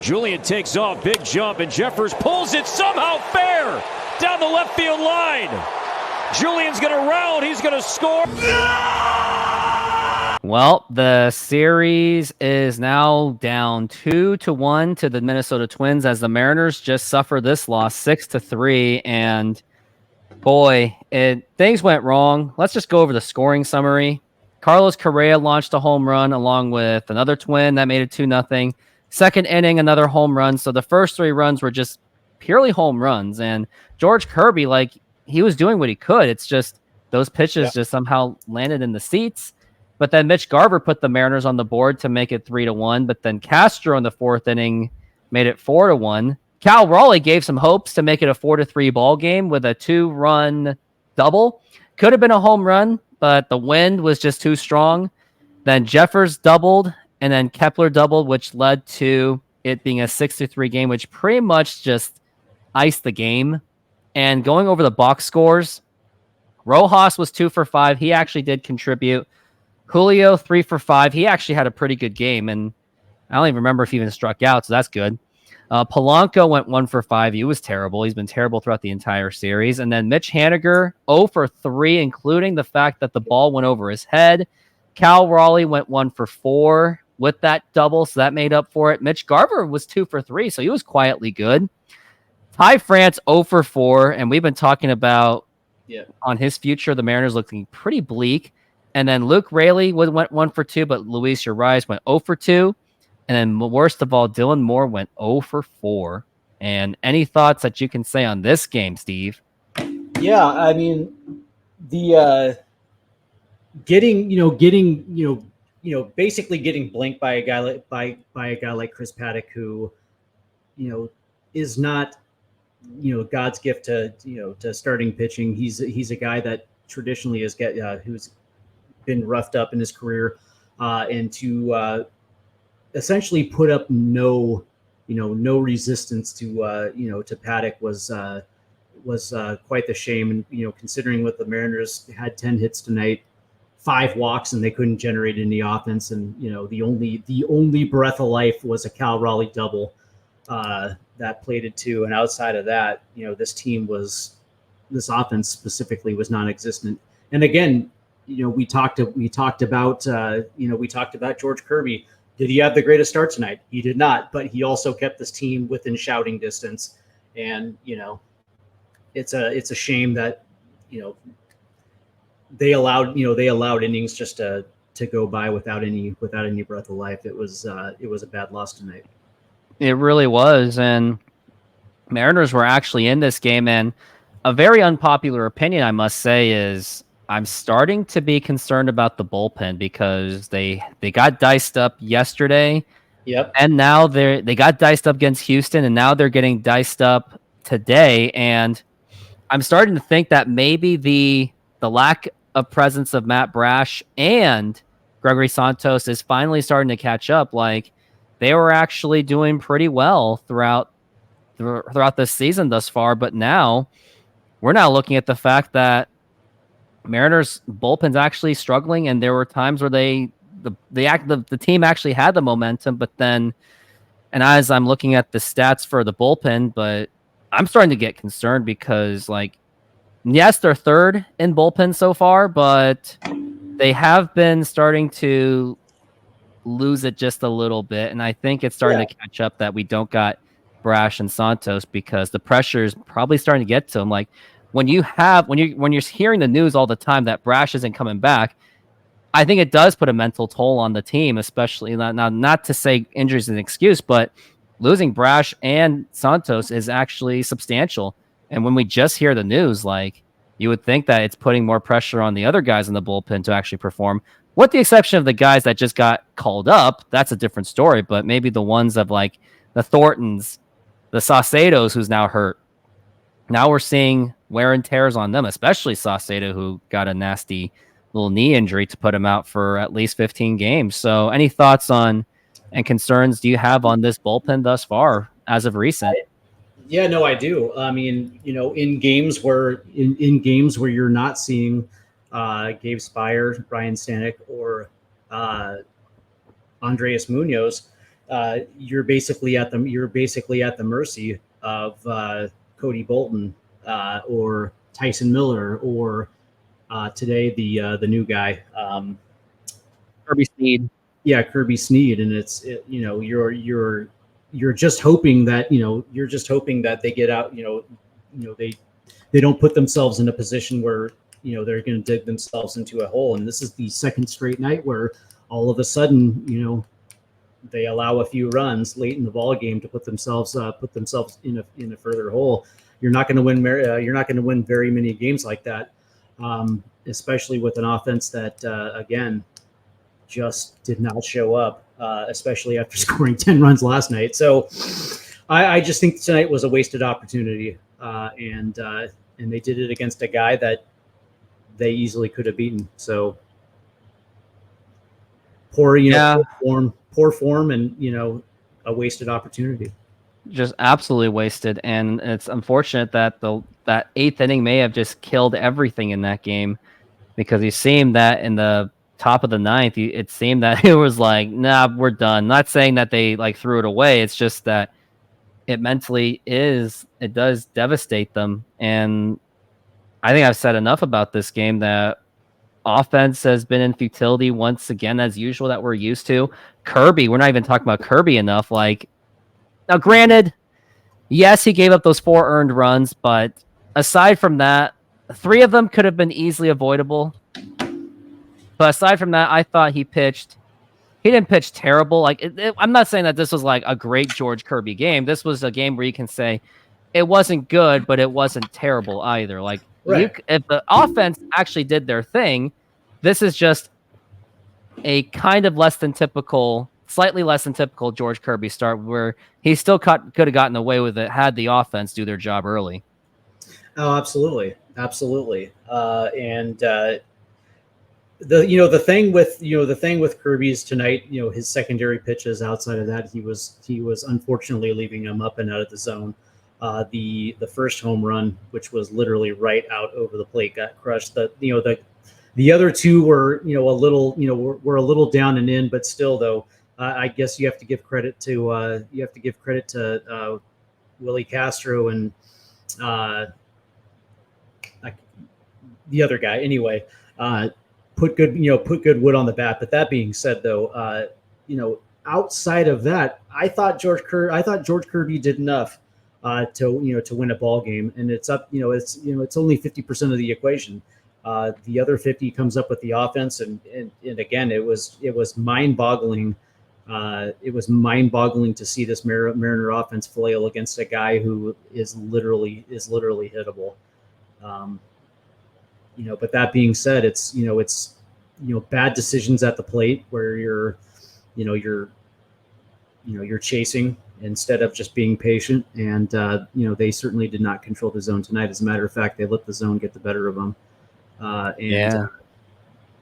Julian takes off, big jump, and Jeffers pulls it somehow fair down the left field line. Julian's going to round. He's going to score. Well, the series is now down 2-1 to the Minnesota Twins as the Mariners just suffered this loss 6-3. And boy, things went wrong. Let's just go over the scoring summary. Carlos Correa launched a home run along with another Twin that made it 2-0. Second inning, another home run. So the first 3 runs were just purely home runs. And George Kirby, he was doing what he could. It's just those pitches just somehow landed in the seats. But then Mitch Garver put the Mariners on the board to make it 3-1. But then Castro in the 4th inning made it 4-1. Cal Raleigh gave some hopes to make it a 4-3 ball game with a 2-run double. Could have been a home run, but the wind was just too strong. Then Jeffers doubled, and then Kepler doubled, which led to it being a 6-3 game, which pretty much just iced the game. And going over the box scores, Rojas was 2 for 5. He actually did contribute. Julio, 3 for 5. He actually had a pretty good game, and I don't even remember if he even struck out, so that's good. Polanco went 1 for 5. He was terrible. He's been terrible throughout the entire series. And then Mitch Haniger, 0 for 3, including the fact that the ball went over his head. Cal Raleigh went 1 for 4 with that double, so that made up for it. Mitch Garver was 2 for 3, so he was quietly good. Ty France, 0 for 4, and we've been talking about on his future, the Mariners looking pretty bleak. And then Luke Raley went 1 for 2, but Luis Urias went 0 for 2. And then worst of all, Dylan Moore went 0 for 4. And any thoughts that you can say on this game, Steve? Yeah, I mean, the basically getting blanked by a guy like Chris Paddock, who, is not, God's gift to starting pitching. He's a guy that traditionally who's been roughed up in his career, and to essentially put up no resistance to Paddock was quite the shame. And considering what the Mariners had 10 hits tonight, 5 walks, and they couldn't generate any offense, and the only breath of life was a Cal Raleigh double that plated 2, and outside of that, this offense specifically was non-existent. And again, we talked about George Kirby. Did he have the greatest start tonight? He did not, but he also kept this team within shouting distance. And it's a shame that they allowed innings just to go by without any breath of life. It was a bad loss tonight. It really was, and Mariners were actually in this game. And a very unpopular opinion, I must say, is I'm starting to be concerned about the bullpen because they got diced up yesterday. Yep. And now they got diced up against Houston, and now they're getting diced up today. And I'm starting to think that maybe the lack of presence of Matt Brash and Gregory Santos is finally starting to catch up. Like, they were actually doing pretty well throughout this season thus far, but now we're now looking at the fact that Mariners bullpen's actually struggling, and there were times where the team actually had the momentum, but then, and as I'm looking at the stats for the bullpen, but I'm starting to get concerned because, yes, they're third in bullpen so far, but they have been starting to lose it just a little bit, and I think it's starting to catch up that we don't got Brash and Santos because the pressure is probably starting to get to them. Like, when you're hearing the news all the time that Brash isn't coming back, I think it does put a mental toll on the team, especially not to say injury is an excuse, but losing Brash and Santos is actually substantial. And when we just hear the news, you would think that it's putting more pressure on the other guys in the bullpen to actually perform. With the exception of the guys that just got called up, that's a different story. But maybe the ones of the Thorntons, the Saucedos, who's now hurt. Now we're seeing wear and tears on them, especially Saucedo, who got a nasty little knee injury to put him out for at least 15 games. So any thoughts on and concerns do you have on this bullpen thus far as of recent? Yeah, no, I do. I mean, in games where you're not seeing Gabe Spire, Brian Stanek, or Andreas Munoz, you're basically at the mercy of Cody Bolton or Tyson Miller or today the new guy. Kirby Sneed. Yeah, Kirby Sneed, and you're just hoping that they get out. They don't put themselves in a position where they're going to dig themselves into a hole. And this is the second straight night where all of a sudden they allow a few runs late in the ball game to put themselves in a further hole. You're not going to win. You're not going to win very many games like that, especially with an offense that again just did not show up, especially after scoring 10 runs last night. So I just think tonight was a wasted opportunity, and they did it against a guy that they easily could have beaten. So poor form, and a wasted opportunity. Just absolutely wasted, and it's unfortunate that that eighth inning may have just killed everything in that game, because you seemed that in the top of the ninth, it seemed that it was like, nah, we're done. Not saying that they like threw it away. It's just that it does devastate them. And I think I've said enough about this game that offense has been in futility once again, as usual, that we're used to. Kirby, we're not even talking about Kirby enough. Like, now granted, yes, he gave up those 4 earned runs, but aside from that, 3 of them could have been easily avoidable. But aside from that, I thought he didn't pitch terrible. Like, I'm not saying that this was like a great George Kirby game. This was a game where you can say it wasn't good, but it wasn't terrible either. Like, right. If the offense actually did their thing, this is just a kind of slightly less than typical George Kirby start, where he still could have gotten away with it had the offense do their job early. Oh, absolutely. The thing with Kirby's tonight, his secondary pitches. Outside of that, he was unfortunately leaving him up and out of the zone. The first home run, which was literally right out over the plate, got crushed. The other 2 were were a little down and in, but still though, I guess you have to give credit to Willie Castro and the other guy. Anyway, put good wood on the bat. But that being said, though, outside of that, I thought George Kirby did enough to win a ball game, and it's up. It's only 50% of the equation. The other 50 comes up with the offense, and again, it was mind-boggling. It was mind-boggling to see this Mariner offense flail against a guy who is literally hittable. But that being said, it's bad decisions at the plate where you're chasing instead of just being patient. And they certainly did not control the zone tonight. As a matter of fact, they let the zone get the better of them.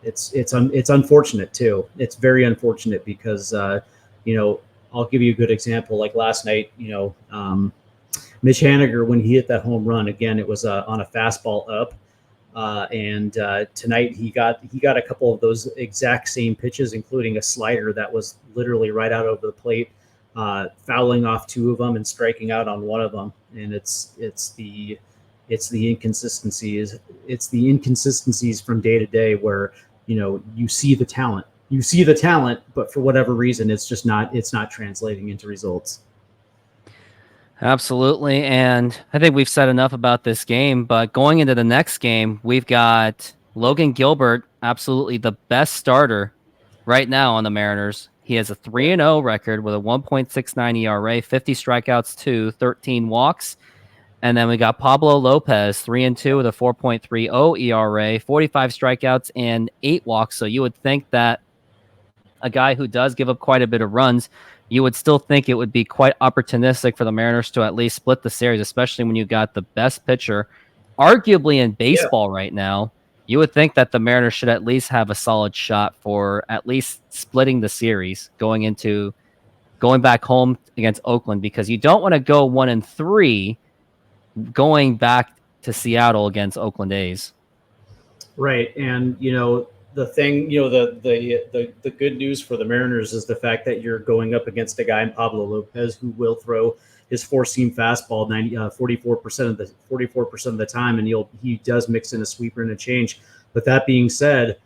It's unfortunate too. It's very unfortunate because I'll give you a good example. Like last night, Mitch Haniger, when he hit that home run again, it was on a fastball up. And tonight he got a couple of those exact same pitches, including a slider that was literally right out over the plate, fouling off 2 of them and striking out on 1 of them. And it's the inconsistencies. It's the inconsistencies from day to day where you see the talent, but for whatever reason, it's not translating into results. Absolutely. And I think we've said enough about this game, but going into the next game, we've got Logan Gilbert, absolutely the best starter right now on the Mariners. He has a 3-0 record with a 1.69 ERA, 50 strikeouts, 13 walks. And then we got Pablo Lopez, 3-2 with a 4.30 ERA, 45 strikeouts, and 8 walks. So you would think that a guy who does give up quite a bit of runs, you would still think it would be quite opportunistic for the Mariners to at least split the series, especially when you got the best pitcher, arguably in baseball right now. You would think that the Mariners should at least have a solid shot for at least splitting the series going back home against Oakland, because you don't want to go 1-3 going back to Seattle against Oakland A's. Right. And, the thing, the good news for the Mariners is the fact that you're going up against a guy in Pablo Lopez who will throw his four-seam fastball 44% of the time, and he does mix in a sweeper and a change. But that being said,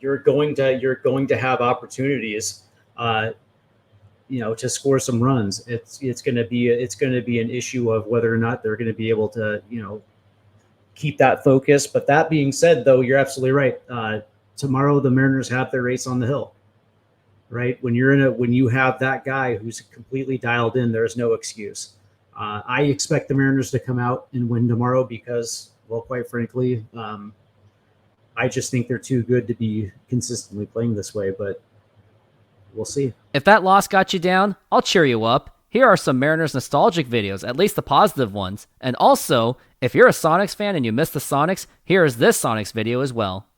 you're going to have opportunities, to score some runs. It's going to be an issue of whether or not they're going to be able to, keep that focus. But that being said, though, you're absolutely right. Tomorrow the Mariners have their race on the hill, right? When you have that guy who's completely dialed in, there's no excuse. I expect the Mariners to come out and win tomorrow because, well, quite frankly, I just think they're too good to be consistently playing this way, but we'll see. If that loss got you down, I'll cheer you up. Here are some Mariners nostalgic videos, at least the positive ones. And also, if you're a Sonics fan and you missed the Sonics, here is this Sonics video as well.